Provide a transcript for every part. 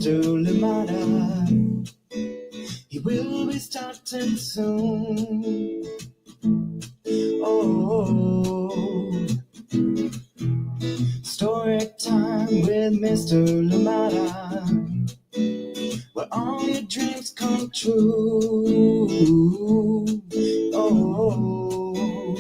Mr. Limata. He will be starting soon. Oh, story time with Mr. Limata, where all your dreams come true. Oh,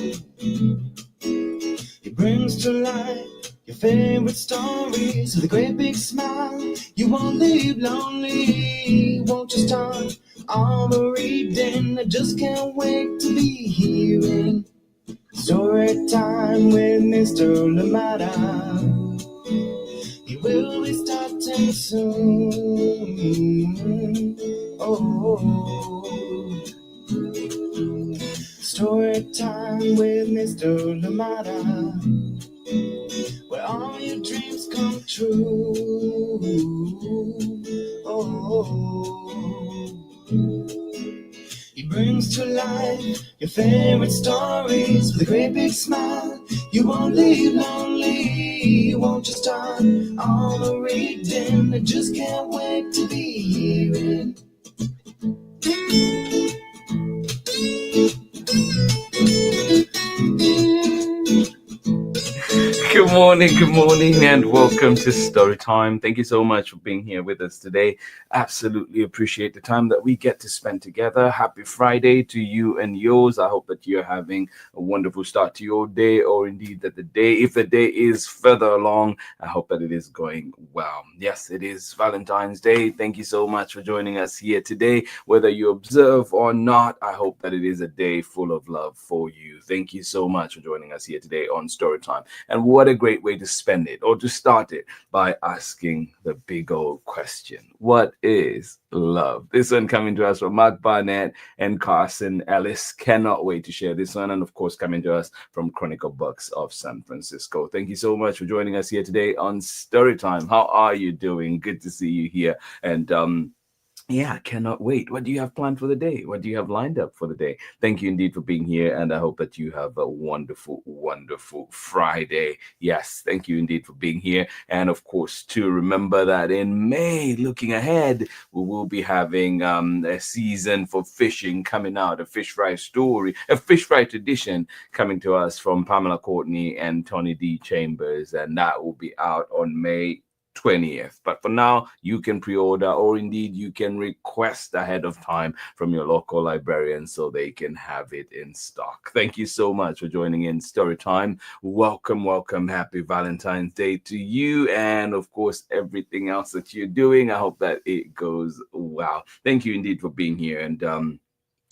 he brings to life your favorite stories with a great big smile. You won't leave lonely, won't you start all the reading? I just can't wait to be hearing story time with Mr. Limata. He will be starting soon. Oh, story time with Mr. Limata, where all your dreams come true. Oh, he brings to life your favorite stories with a great big smile. You won't leave lonely, won't you start all the reading? I just can't wait to be hearing. Good morning, and welcome to Storytime. Thank you so much for being here with us today. Absolutely appreciate the time that we get to spend together. Happy Friday to you and yours. I hope that you're having a wonderful start to your day, or indeed that if the day is further along, I hope that it is going well. Yes, it is Valentine's Day. Thank you so much for joining us here today. Whether you observe or not, I hope that it is a day full of love for you. Thank you so much for joining us here today on Storytime. And what a great way to spend it, or to start it, by asking the big old question: what is love? This one coming to us from Mac Barnett and Carson Ellis. Cannot wait to share this one. And of course, coming to us from Chronicle Books of San Francisco. Thank you so much for joining us here today on Storytime. How are you doing? Good to see you here. And yeah, cannot wait. What do you have planned for the day? What do you have lined up for the day? Thank you indeed for being here, and I hope that you have a wonderful, wonderful Friday. Yes, thank you indeed for being here. And of course, to remember that in May, looking ahead, we will be having a season for fishing coming out, a fish fry story, a fish fry tradition coming to us from Pamela Courtney and Tony D. Chambers, and that will be out on May 20th. But for now, you can pre-order, or indeed you can request ahead of time from your local librarian so they can have it in stock. Thank you so much for joining in Storytime. Welcome. Happy Valentine's Day to you, and of course everything else that you're doing. I hope that it goes well. Thank you indeed for being here. And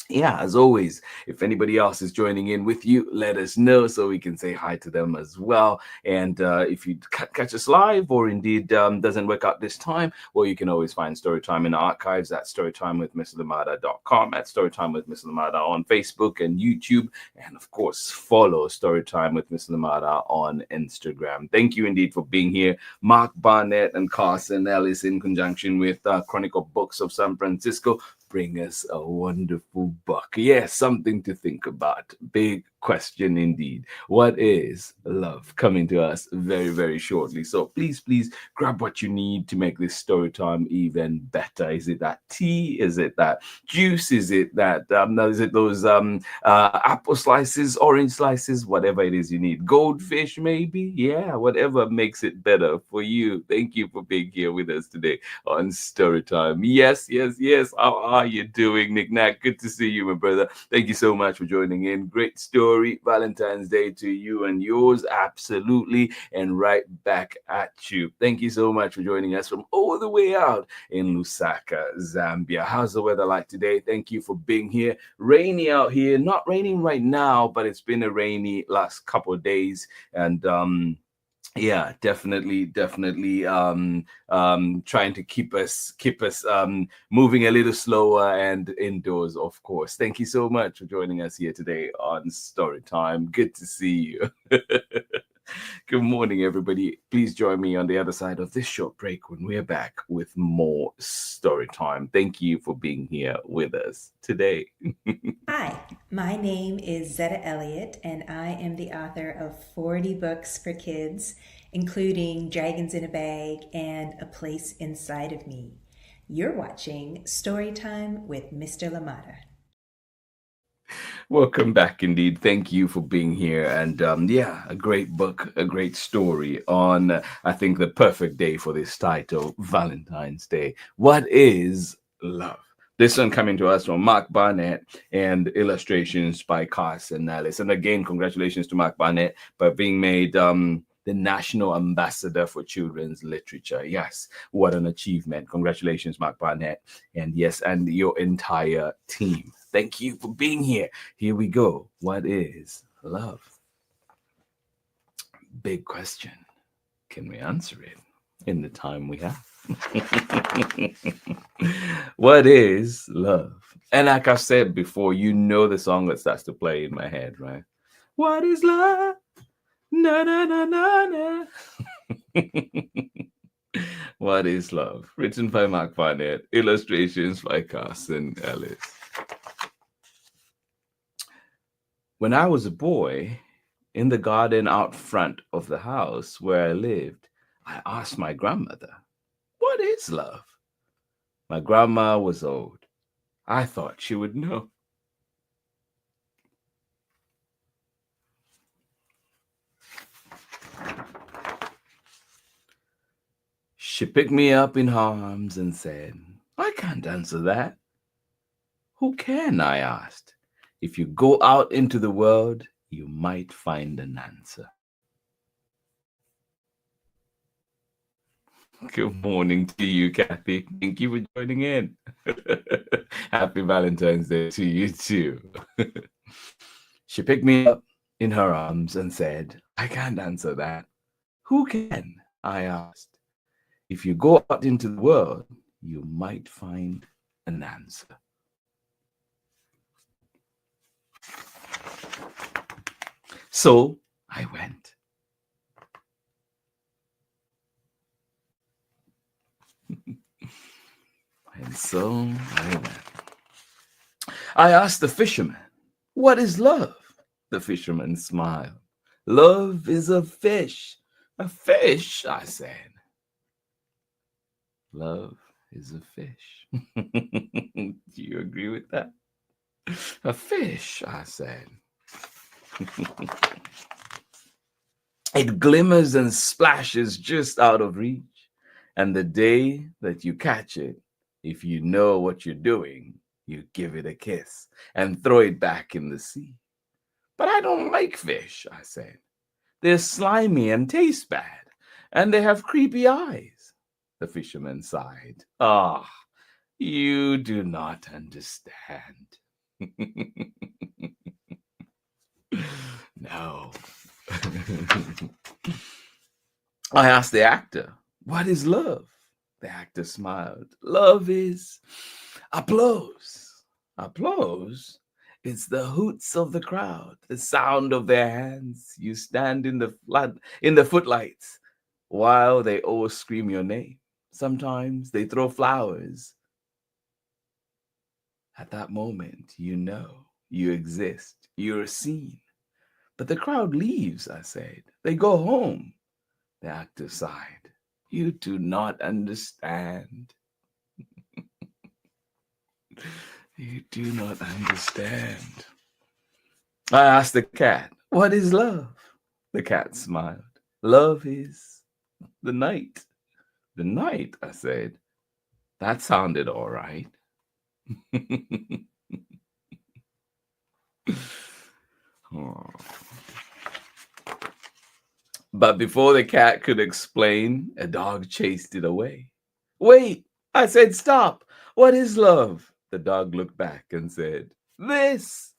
yeah, as always, if anybody else is joining in with you, let us know so we can say hi to them as well. And if you catch us live, or indeed doesn't work out this time, well, you can always find Storytime in the archives at storytimewithmisslimata.com, at Storytime with Miss Limata on Facebook and YouTube, and of course, follow Storytime with Miss Limata on Instagram. Thank you indeed for being here. Mac Barnett and Carson Ellis, in conjunction with Chronicle Books of San Francisco, bring us a wonderful book. Yes, something to think about. Big question indeed. What is love? Coming to us very, very shortly. So please grab what you need to make this story time even better. Is it that tea? Is it that juice? Is it that is it those apple slices, orange slices, whatever it is you need? Goldfish, maybe? Yeah, whatever makes it better for you. Thank you for being here with us today on Storytime. Yes. How are you doing, Nick Nack? Good to see you, my brother. Thank you so much for joining in. Great story. Valentine's Day to you and yours. Absolutely. And right back at you. Thank you so much for joining us from all the way out in Lusaka, Zambia. How's the weather like today? Thank you for being here. Rainy out here. Not raining right now, but it's been a rainy last couple of days. And yeah, definitely trying to keep us moving a little slower and indoors, of course. Thank you so much for joining us here today on Storytime. Good to see you. Good morning, everybody. Please join me on the other side of this short break when we're back with more story time. Thank you for being here with us today. Hi, my name is Zetta Elliott, and I am the author of 40 Books for Kids including Dragons in a Bag and A Place Inside of Me. You're watching Storytime with Mr. Limata. Welcome back, indeed. Thank you for being here. And a great book, a great story on, I think, the perfect day for this title, Valentine's Day. What is love? This one coming to us from Mac Barnett and illustrations by Carson Ellis. And again, congratulations to Mac Barnett for being made the National Ambassador for Children's Literature. Yes, what an achievement. Congratulations, Mac Barnett. And yes, and your entire team. Thank you for being here. Here we go. What is love? Big question. Can we answer it in the time we have? What is love? And like I said before, you know the song that starts to play in my head, right? What is love? Na na na na na. What is love? Written by Mac Barnett, illustrations by Carson Ellis. When I was a boy, in the garden out front of the house where I lived, I asked my grandmother, "What is love?" My grandma was old. I thought she would know. She picked me up in her arms and said, "I can't answer that." "Who can?" I asked. "If you go out into the world, you might find an answer." Good morning to you, Kathy. Thank you for joining in. Happy Valentine's Day to you too. She picked me up in her arms and said, "I can't answer that." "Who can?" I asked. "If you go out into the world, you might find an answer." So I went. And so I went. I asked the fisherman, "What is love?" The fisherman smiled. "Love is a fish." "A fish?" I said. Love is a fish. Do you agree with that? A fish, I said. It glimmers and splashes just out of reach. And the day that you catch it, if you know what you're doing, you give it a kiss and throw it back in the sea. "But I don't like fish," I said. "They're slimy and taste bad, and they have creepy eyes." The fisherman sighed. "Ah, you do not understand." No. I asked the actor, "What is love?" The actor smiled. "Love is applause." "Applause?" "It's the hoots of the crowd, the sound of their hands. You stand in the footlights while they all scream your name. Sometimes they throw flowers. At that moment, you know you exist. You're seen. But the crowd leaves," I said. "They go home." The actor sighed. "You do not understand." You do not understand. I asked the cat, "What is love?" The cat smiled. "Love is the night." "The night?" I said. That sounded all right. Oh. But before the cat could explain, a dog chased it away. "Wait," I said, "stop. What is love?" The dog looked back and said, "This."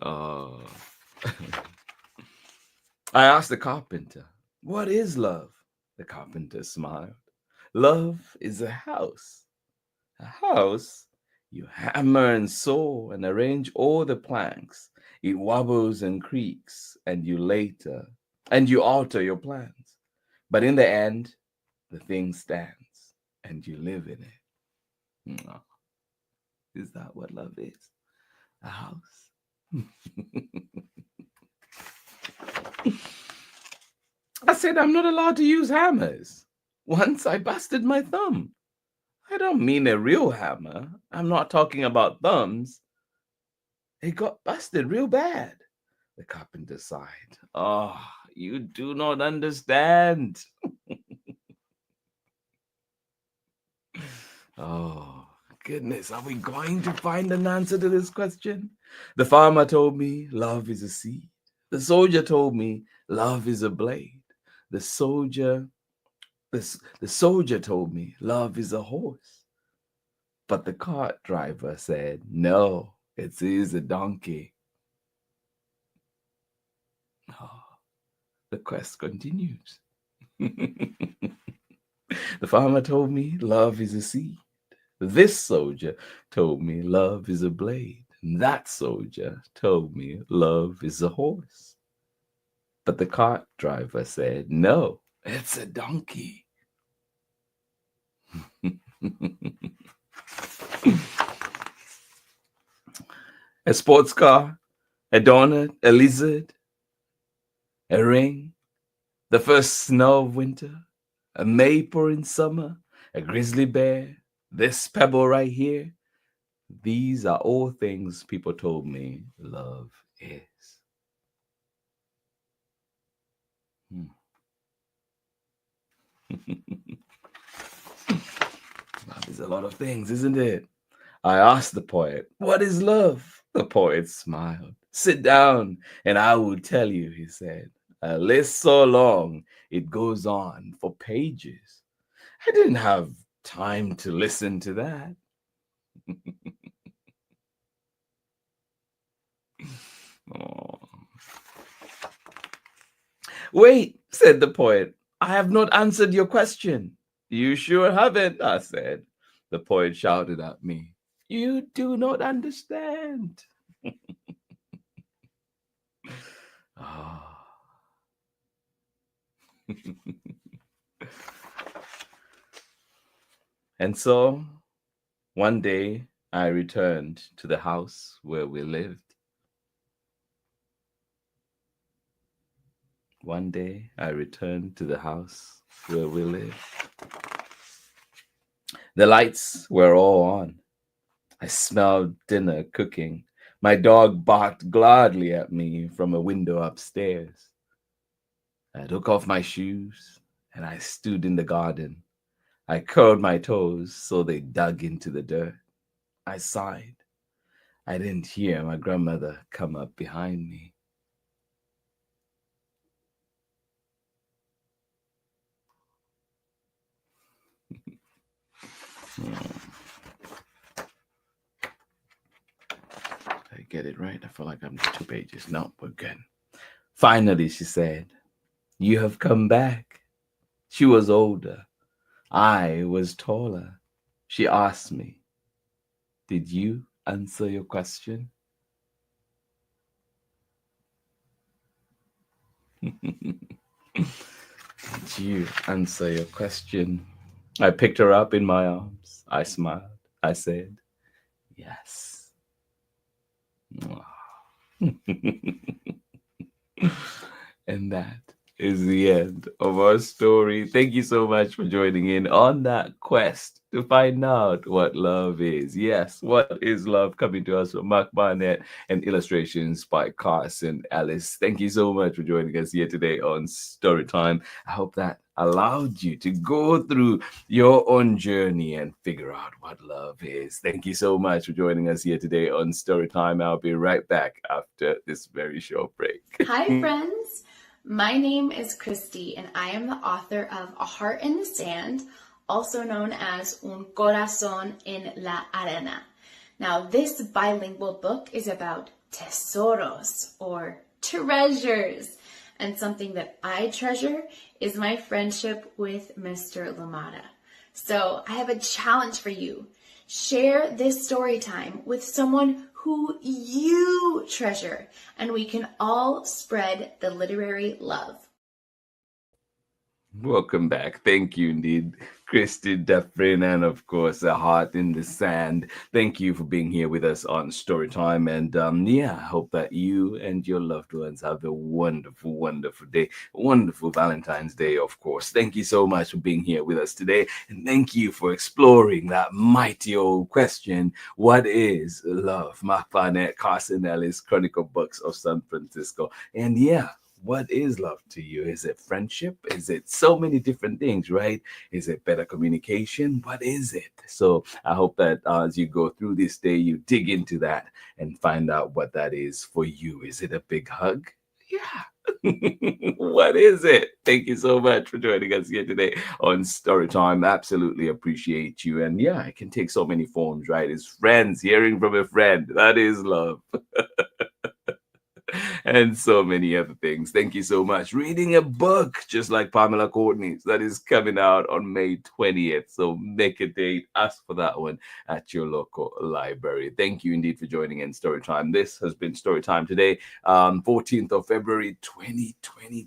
Oh. I asked the carpenter, "What is love?" The carpenter smiled. "Love is a house." "A house?" "You hammer and saw and arrange all the planks. It wobbles and creaks, and you alter your plans. But in the end, the thing stands, and you live in it." Is that what love is? A house? I said, I'm not allowed to use hammers. Once I busted my thumb. I don't mean a real hammer. I'm not talking about thumbs. It got busted real bad. The carpenter sighed. Oh, you do not understand. Oh, goodness, are we going to find an answer to this question? The farmer told me love is a seed. The soldier told me love is a blade. The soldier told me love is a horse. But the cart driver said, no, it is a donkey. Oh, the quest continues. The farmer told me love is a seed. This soldier told me love is a blade. And that soldier told me love is a horse. But the cart driver said, no, it's a donkey. A sports car, a donut, a lizard, a ring, the first snow of winter, a maypole in summer, a grizzly bear, this pebble right here. These are all things people told me love is. Love is a lot of things, isn't it? I asked the poet, what is love? The poet smiled. Sit down and I will tell you, he said. A list so long, it goes on for pages. I didn't have time to listen to that. Oh. Wait, said the poet. I have not answered your question. You sure haven't, I said. The poet shouted at me. You do not understand. Oh. And so, one day, I returned to the house where we lived. One day, I returned to the house where we lived. The lights were all on. I smelled dinner cooking. My dog barked gladly at me from a window upstairs. I took off my shoes and I stood in the garden. I curled my toes so they dug into the dirt. I sighed. I didn't hear my grandmother come up behind me. I get it right. I feel like I'm 2 pages. No, we're good. Finally, she said, you have come back. She was older. I was taller. She asked me, did you answer your question? Did you answer your question? I picked her up in my arms. I smiled. I said, yes. And that is the end of our story. Thank you so much for joining in on that quest to find out what love is. Yes, what is love? Coming to us from Mac Barnett and illustrations by Carson Ellis. Thank you so much for joining us here today on Storytime. I hope that allowed you to go through your own journey and figure out what love is. Thank you so much for joining us here today on Storytime. I'll be right back after this very short break. Hi, friends. My name is Christy, and I am the author of A Heart in the Sand, also known as Un Corazón en la Arena. Now, this bilingual book is about tesoros, or treasures. And something that I treasure is my friendship with Mr. Limata. So I have a challenge for you. Share this story time with someone who you treasure, and we can all spread the literary love. Welcome back. Thank you indeed, Christy Dufresne, and of course, A Heart in the Sand. Thank you for being here with us on Storytime. And yeah, I hope that you and your loved ones have a wonderful, wonderful day. Wonderful Valentine's Day, of course. Thank you so much for being here with us today. And thank you for exploring that mighty old question: what is love? Mac Barnett, Carson Ellis, Chronicle Books of San Francisco. And yeah, what is love to you? Is it friendship? Is it so many different things, right? Is it better communication? What is it? So I hope that as you go through this day, you dig into that and find out what that is for you. Is it a big hug? Yeah. What is it? Thank you so much for joining us here today on Storytime. Absolutely appreciate you. And yeah, it can take so many forms, right? It's friends, hearing from a friend. That is love. And so many other things. Thank you so much. Reading a book, just like Pamela Courtney's, that is coming out on May 20th. So make a date, ask for that one at your local library. Thank you indeed for joining in Storytime. This has been Storytime today, 14th of February, 2025.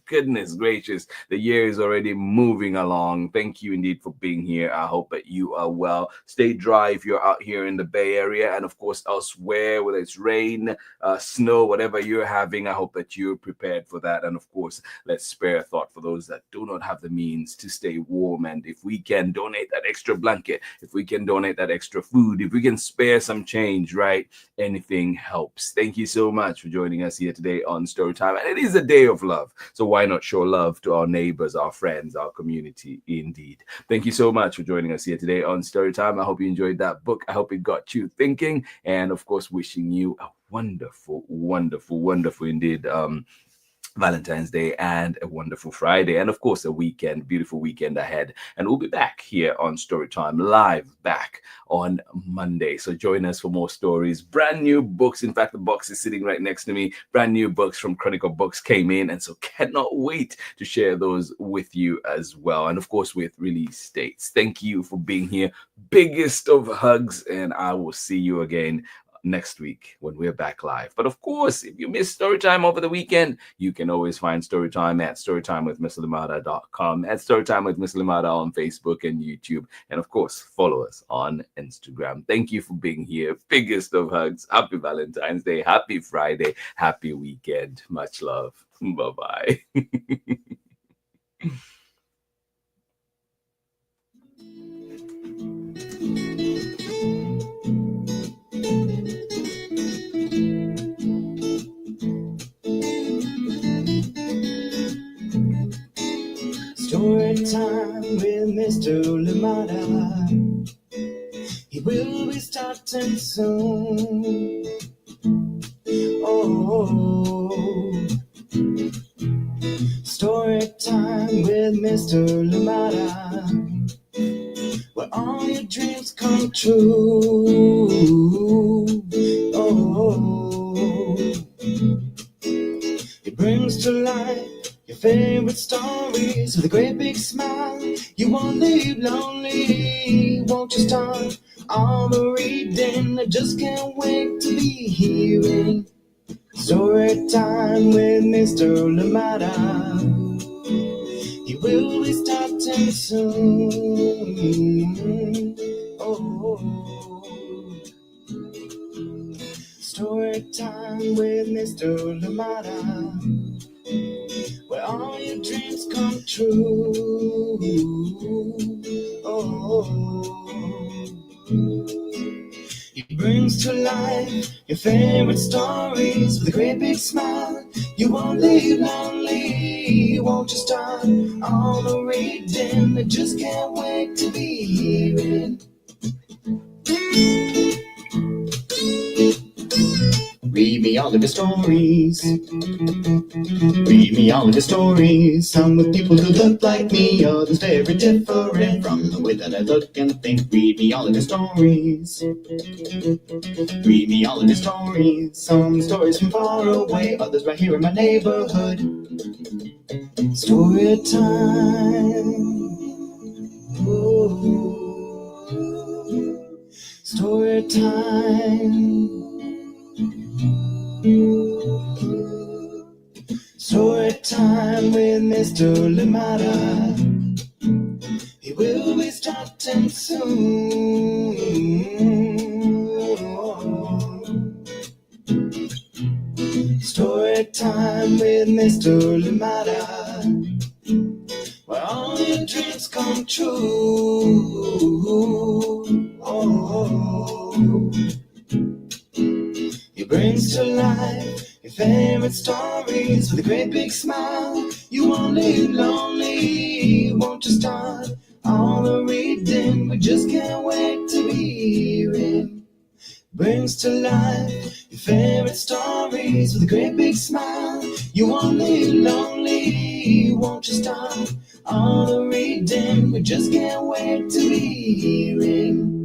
Goodness gracious, the year is already moving along. Thank you indeed for being here. I hope that you are well. Stay dry if you're out here in the Bay Area, and of course elsewhere, whether it's rain, snow, whatever you're having. I hope that you're prepared for that. And of course, let's spare a thought for those that do not have the means to stay warm. And if we can donate that extra blanket, if we can donate that extra food, if we can spare some change, right? Anything helps. Thank you so much for joining us here today on Storytime. And it is a day of love. So why not show love to our neighbors, our friends, our community indeed. Thank you so much for joining us here today on Storytime. I hope you enjoyed that book. I hope it got you thinking, and of course, wishing you a wonderful, wonderful, wonderful indeed Valentine's Day and a wonderful Friday, and of course a weekend, beautiful weekend ahead. And we'll be back here on Storytime live back on Monday. So join us for more stories, brand new books. In fact, the box is sitting right next to me. Brand new books from Chronicle Books came in, and so cannot wait to share those with you as well. And of course with release dates. Thank you for being here. Biggest of hugs, and I will see you again next week when we're back live. But of course, if you missed Storytime over the weekend, you can always find Storytime at storytimewithmisslimata.com, at Storytime with Miss Limata on Facebook and YouTube, and of course, follow us on Instagram. Thank you for being here. Biggest of hugs. Happy Valentine's Day. Happy Friday. Happy weekend. Much love. Bye-bye. Story time with Mr. Limata. He will be starting soon. Oh, story time with Mr. Limata, where all your dreams come true. Oh, he brings to life your favorite stories with a great big smile. You won't leave lonely. Won't you start all the reading? I just can't wait to be hearing story time with Mr. Limata. He will be starting soon. Oh, story time with Mr. Limata, where all your dreams come true. Oh, he brings to life your favorite stories with a great big smile. You won't leave lonely. Won't you start all the reading? I just can't wait to be hearing. Read me all of your stories. Read me all of your stories. Some with people who look like me, others very different from the way that I look and think. Read me all of your stories. Read me all of your stories. Some stories from far away, others right here in my neighborhood. Story time. Ooh. Story time. Story time with Miss Mr. Limata. He will be starting soon. Story time with Mr. Limata, where all your dreams come true. He brings to life your favorite stories with a great big smile. You won't live lonely, won't you start all the reading? We just can't wait to be him. Brings to life your favorite stories with a great big smile. You won't live lonely, won't you start all the reading? We just can't wait to be him.